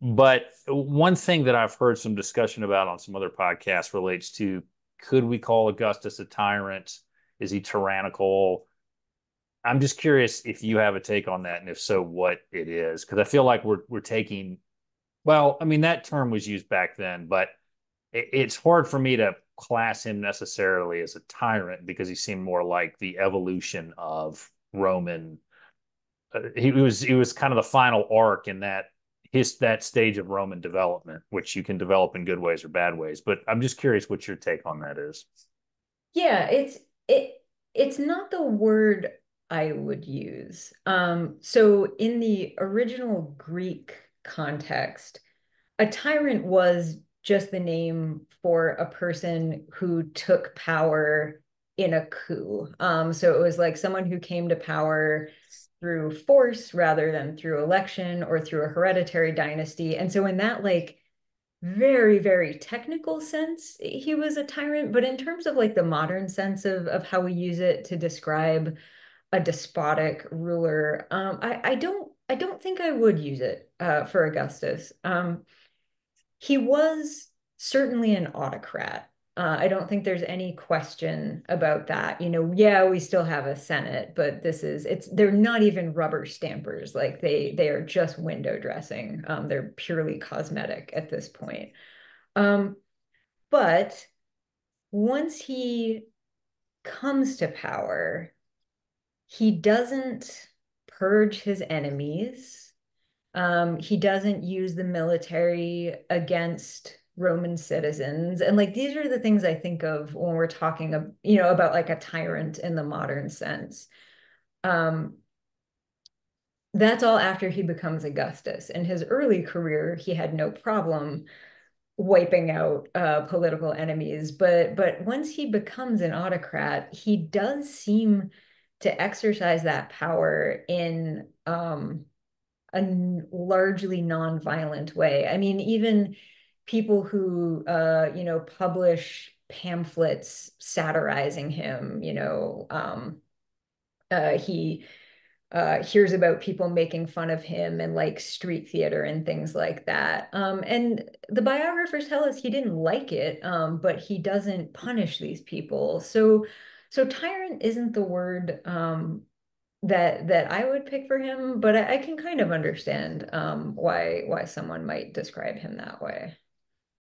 But one thing that I've heard some discussion about on some other podcasts relates to, could we call Augustus a tyrant? Is he tyrannical? I'm just curious if you have a take on that, and if so, what it is. Because I feel like we're taking, well, I mean, that term was used back then, but it's hard for me to class him necessarily as a tyrant because he seemed more like the evolution of Roman. He was kind of the final arc in that stage of Roman development, which you can develop in good ways or bad ways. But I'm just curious what your take on that is. Yeah, it's not the word I would use. So in the original Greek context, a tyrant was just the name for a person who took power in a coup. So it was like someone who came to power through force rather than through election or through a hereditary dynasty. And so in that like very, very technical sense, he was a tyrant. But in terms of like the modern sense of how we use it to describe a despotic ruler, I don't think I would use it for Augustus. He was certainly an autocrat. I don't think there's any question about that. Yeah, we still have a Senate, but they're not even rubber stampers. Like they are just window dressing. They're purely cosmetic at this point. Um, but once he comes to power, he doesn't purge his enemies. He doesn't use the military against Roman citizens. And like these are the things I think of when we're talking about like a tyrant in the modern sense. Um, that's all after he becomes Augustus. In his early career, he had no problem wiping out political enemies. But once he becomes an autocrat, he does seem to exercise that power in a largely nonviolent way. I mean, even people who publish pamphlets satirizing him, he hears about people making fun of him and like street theater and things like that. And the biographers tell us he didn't like it, but he doesn't punish these people. So tyrant isn't the word that I would pick for him, but I can kind of understand why someone might describe him that way.